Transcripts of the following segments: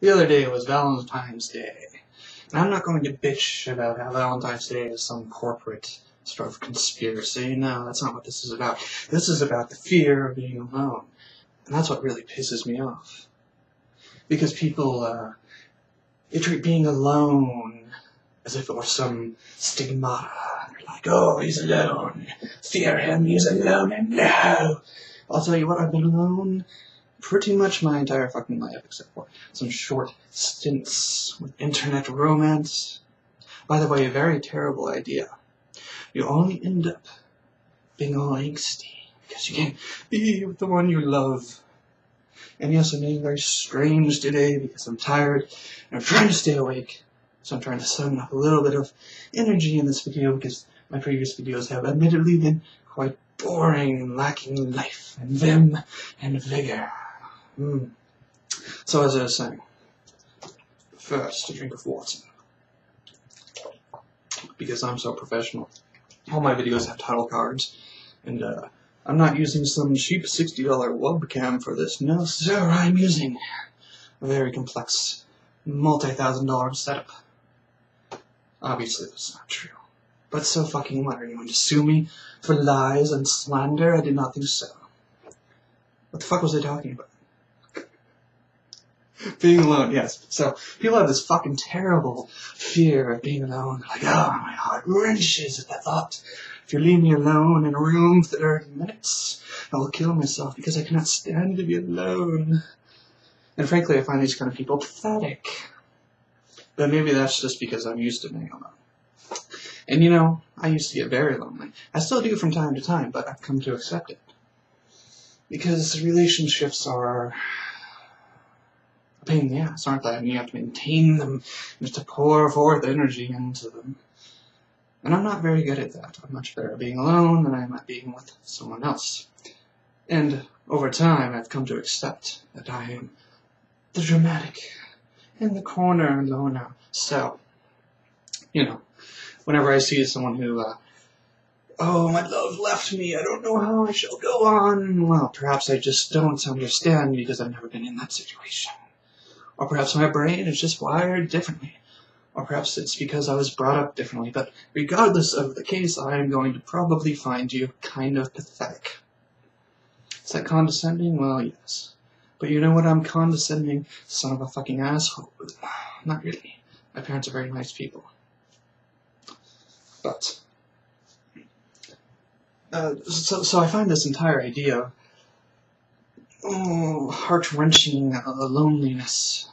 The other day was Valentine's Day. And I'm not going to bitch about how Valentine's Day is some corporate sort of conspiracy. No, that's not what this is about. This is about the fear of being alone. And that's what really pisses me off. Because people, they treat being alone as if it were some stigmata. They're like, oh, he's alone. Fear him, he's alone, and no. I'll tell you what, I've been alone pretty much my entire fucking life, except for some short stints with internet romance. By the way, a very terrible idea. You only end up being all angsty because you can't be with the one you love. And yes, I'm being very strange today because I'm tired and I'm trying to stay awake. So I'm trying to summon up a little bit of energy in this video because my previous videos have admittedly been quite boring and lacking life and vim and vigor. So as I was saying, first a drink of water. Because I'm so professional. All my videos have title cards, and I'm not using some cheap $60 webcam for this. No, sir, I'm using a very complex, multi-thousand-dollar setup. Obviously, that's not true. But so fucking what? Are you going to sue me for lies and slander? I did not think so. What the fuck was I talking about? Being alone, yes. So, people have this fucking terrible fear of being alone. Like, oh, my heart wrenches at that thought. If you leave me alone in a room for 30 minutes, I will kill myself because I cannot stand to be alone. And frankly, I find these kind of people pathetic. But maybe that's just because I'm used to being alone. And you know, I used to get very lonely. I still do from time to time, but I've come to accept it. Because relationships are a pain in the ass, aren't they? And you have to maintain them, you have to pour forth energy into them. And I'm not very good at that. I'm much better at being alone than I am at being with someone else. And over time, I've come to accept that I am the dramatic in the corner Lona. So, you know, whenever I see someone who, oh, my love left me, I don't know how I shall go on, well, perhaps I just don't understand because I've never been in that situation. Or perhaps my brain is just wired differently. Or perhaps it's because I was brought up differently. But regardless of the case, I am going to probably find you kind of pathetic. Is that condescending? Well, yes. But you know what? I'm condescending, son of a fucking asshole. Not really. My parents are very nice people. But so I find this entire idea of heart-wrenching loneliness.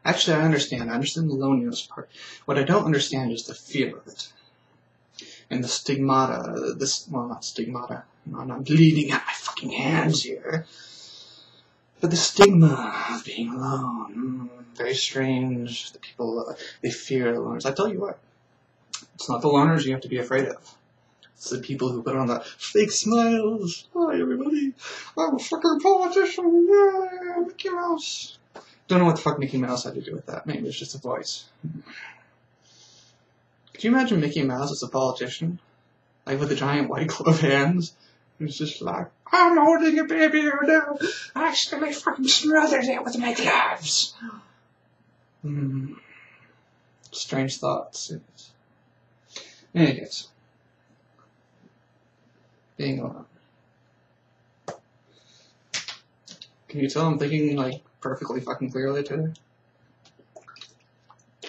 Actually, I understand the loneliness part. What I don't understand is the fear of it. And the stigmata, well, not stigmata, I'm bleeding out my fucking hands here. But the stigma of being alone, very strange. The people, they fear the loners. I tell you what, it's not the loners you have to be afraid of. It's the people who put on the fake smiles. Hi, everybody. I'm a fucking politician. Yeah, Mickey Mouse. Don't know what the fuck Mickey Mouse had to do with that. Maybe it's just a voice. Could you imagine Mickey Mouse as a politician? Like with the giant white glove hands? He's just like, I'm holding a baby here now. I accidentally fucking smothered it with my gloves. Strange thoughts. Anyways. Being alone. Can you tell I'm thinking, like, perfectly fucking clearly today?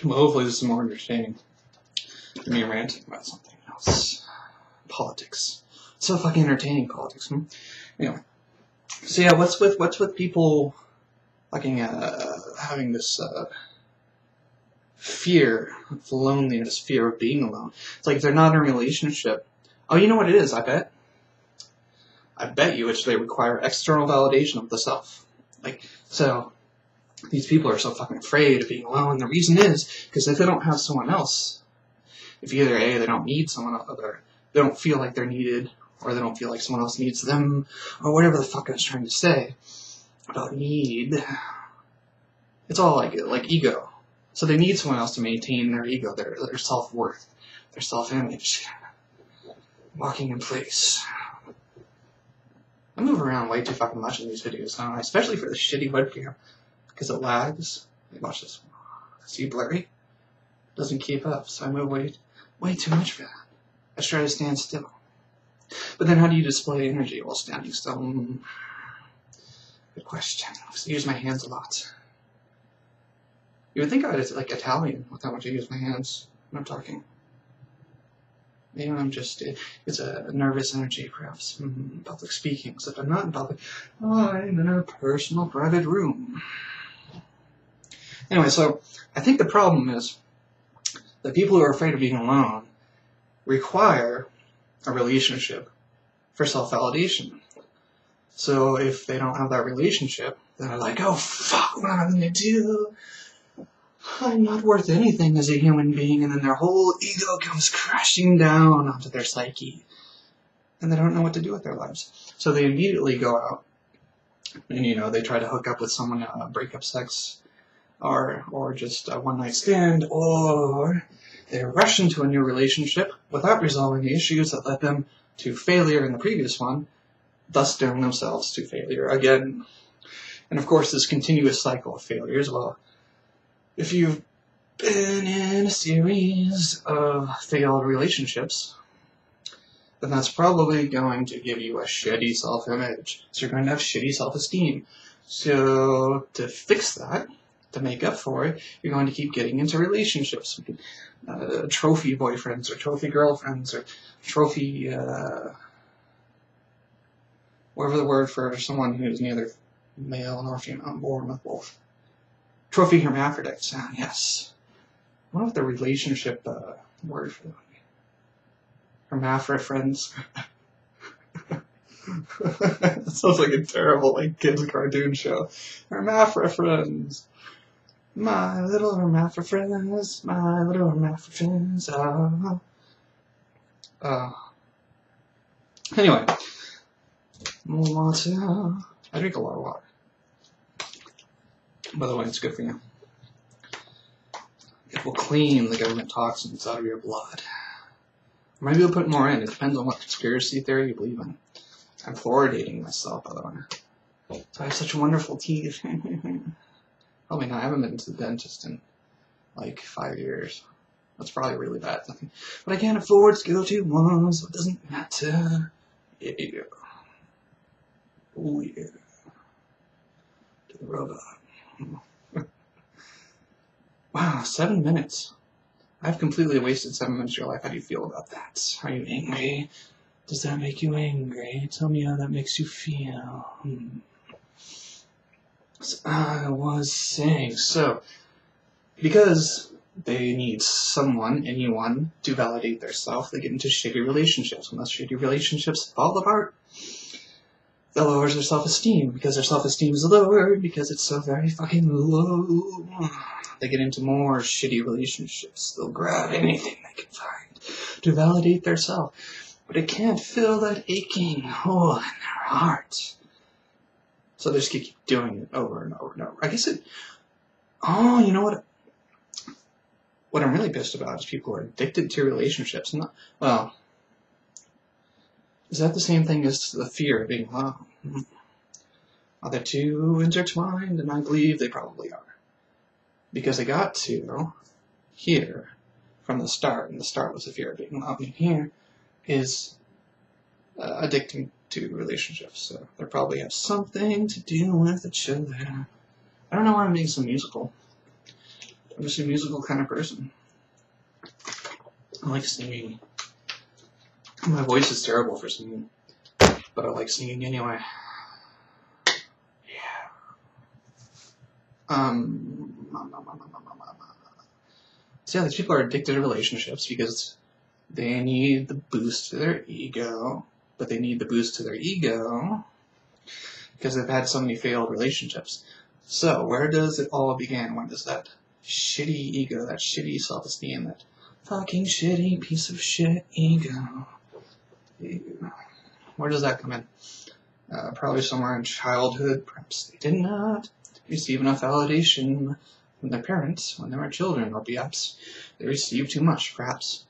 Well, hopefully this is more understanding than me ranting about something else. Politics. So fucking entertaining, politics, Anyway. So yeah, what's with people fucking having this fear of loneliness, fear of being alone? It's like if they're not in a relationship. Oh, you know what it is, I bet you it's they require external validation of the self. Like, so these people are so fucking afraid of being alone. The reason is because if they don't have someone else, if either A, they don't need someone else, or they don't feel like they're needed, or they don't feel like someone else needs them, or whatever the fuck I was trying to say about need. It's all like ego. So they need someone else to maintain their ego, their self-worth, their self-image. Walking in place. I move around way too fucking much in these videos, don't I? Especially for the shitty webcam, because it lags. Watch this. See blurry? Doesn't keep up, so I move way too much for that. I try to stand still. But then how do you display energy while standing still? Good question. I use my hands a lot. You would think I was like Italian with how much I use my hands when I'm talking. Maybe I'm just, it's a nervous energy, perhaps. Public speaking, except I'm not in public. I'm in a personal, private room. Anyway, so I think the problem is that people who are afraid of being alone require a relationship for self-validation. So if they don't have that relationship, then they're like, oh fuck, what am I going to do? I'm not worth anything as a human being, and then their whole ego comes crashing down onto their psyche. And they don't know what to do with their lives. So they immediately go out and, they try to hook up with someone, break-up sex, or just a one-night stand, or they rush into a new relationship without resolving the issues that led them to failure in the previous one, thus dooming themselves to failure again. And of course, this continuous cycle of failures, well, if you've been in a series of failed relationships, then that's probably going to give you a shitty self-image. So you're going to have shitty self-esteem. So to fix that, to make up for it, you're going to keep getting into relationships. Trophy boyfriends, or trophy girlfriends, or trophy, whatever the word for someone who's neither male nor female, born with both. Trophy hermaphrodites, yes. I wonder what the relationship word for that would be. Hermaphrodfriends. That sounds like a terrible kids cartoon show. Hermaphrodfriends. My little hermaphrodfriends, my little hermaphrodfriends. Anyway. More water. I drink a lot of water. By the way, it's good for you. It will clean the government toxins out of your blood. Maybe you'll put more in. It depends on what conspiracy theory you believe in. I'm fluoridating myself, by the way. So I have such wonderful teeth. Probably not. I haven't been to the dentist in like 5 years. That's probably a really bad thing. But I can't afford to go to one, so it doesn't matter. Yeah. Oh yeah. To the robot. Wow, 7 minutes. I've completely wasted 7 minutes of your life. How do you feel about that? Are you angry? Does that make you angry? Tell me how that makes you feel. So I was saying, so, because they need someone, anyone, to validate their self, they get into shitty relationships. When those shitty relationships fall apart, that lowers their self-esteem, because their self-esteem is lowered, because it's so very fucking low. They get into more shitty relationships. They'll grab anything they can find to validate their self. But it can't fill that aching hole in their heart. So they just keep doing it over and over and over. I guess it... Oh, you know what? What I'm really pissed about is people who are addicted to relationships. Well... Is that the same thing as the fear of being alone? Are they two intertwined? And I believe they probably are. Because they got to here from the start, and the start was the fear of being alone. And here is addicting to relationships. So they probably have something to do with each other. I don't know why I'm being so musical. I'm just a musical kind of person. I like singing. My voice is terrible for singing, but I like singing anyway. Yeah. So yeah, these people are addicted to relationships because they need the boost to their ego, but they need the boost to their ego because they've had so many failed relationships. So where does it all begin? When does that shitty ego, that shitty self-esteem, that fucking shitty piece of shit ego, where does that come in? Probably somewhere in childhood. Perhaps they did not receive enough validation from their parents when they were children, or perhaps they received too much. Perhaps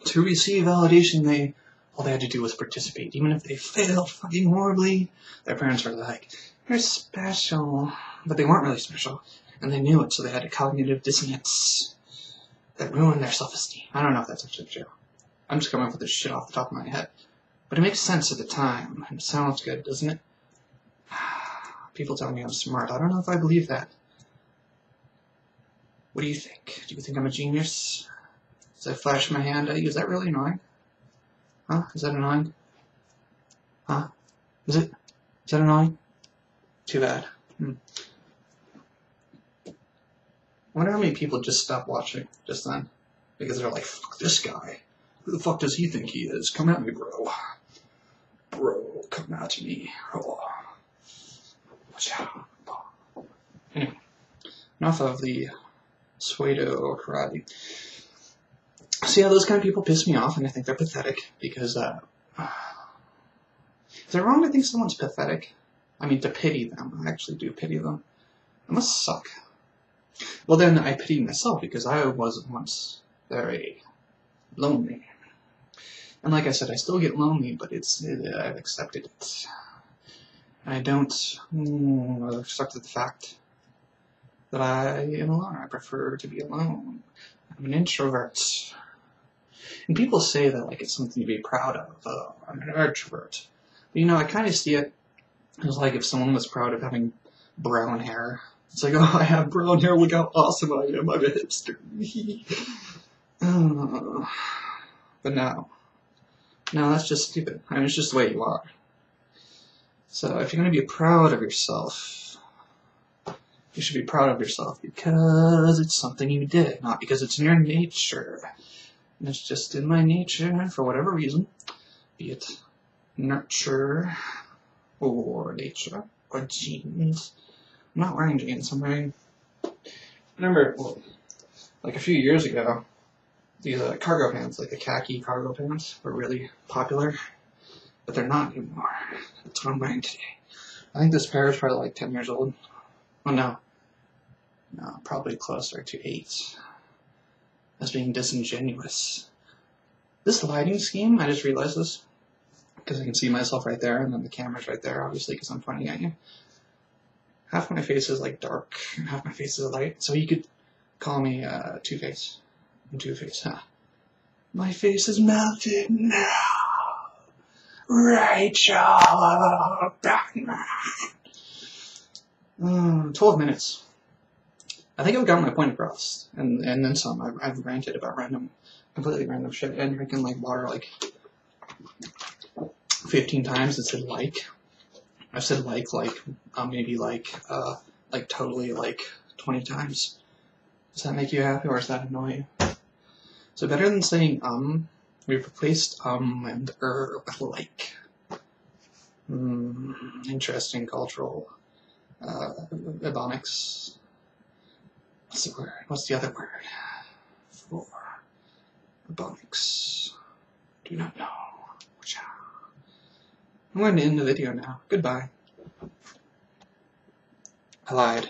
to receive validation, all they had to do was participate. Even if they failed fucking horribly, their parents were like, "You're special. but they weren't really special, and they knew it, so they had a cognitive dissonance that ruined their self-esteem. I don't know if that's actually true. I'm just coming up with this shit off the top of my head. But it makes sense at the time, and it sounds good, doesn't it? People tell me I'm smart. I don't know if I believe that. What do you think? Do you think I'm a genius? As I flash my hand at you, is that really annoying? Huh? Is that annoying? Huh? Is it? Is that annoying? Too bad. I wonder how many people just stopped watching just then. Because they're like, fuck this guy. Who the fuck does he think he is? Come at me, bro. Bro, come at me. Oh. Anyway, enough of the pseudo karate. So yeah, those kind of people piss me off, and I think they're pathetic, because, is it wrong to think someone's pathetic? I mean, to pity them. I actually do pity them. It must suck. Well, then I pity myself, because I was once very lonely. And like I said, I still get lonely, but I've accepted it. And I don't accept the fact that I am alone. I prefer to be alone. I'm an introvert. And people say that like it's something to be proud of. I'm an extrovert. But I kind of see it as like if someone was proud of having brown hair. It's like, oh, I have brown hair, look how awesome I am, I'm a hipster. But no, that's just stupid. I mean, it's just the way you are. So if you're going to be proud of yourself, you should be proud of yourself because it's something you did, not because it's in your nature. And it's just in my nature, for whatever reason, be it nurture, or nature, or genes. I'm not wearing jeans, I'm wearing, remember, well, like a few years ago, these cargo pants, like the khaki cargo pants, were really popular, but they're not anymore. That's what I'm wearing today. I think this pair is probably like 10 years old. Oh no, probably closer to 8. That's being disingenuous. This lighting scheme, I just realized this, because I can see myself right there, and then the camera's right there, obviously, because I'm pointing at you. Half my face is like dark, and half my face is light, so you could call me Two-Face. Two-Face, huh? My face is melted now, Rachel Batman. 12 minutes. I think I've gotten my point across, and then some. I've ranted about completely random shit, and drinking like water like 15 times instead of like. I've said like maybe like totally like 20 times. Does that make you happy, or does that annoy you? So better than saying we've replaced and with like. Interesting cultural ebonics. What's the word? What's the other word for ebonics? Do not know. I'm going to end the video now. Goodbye. I lied.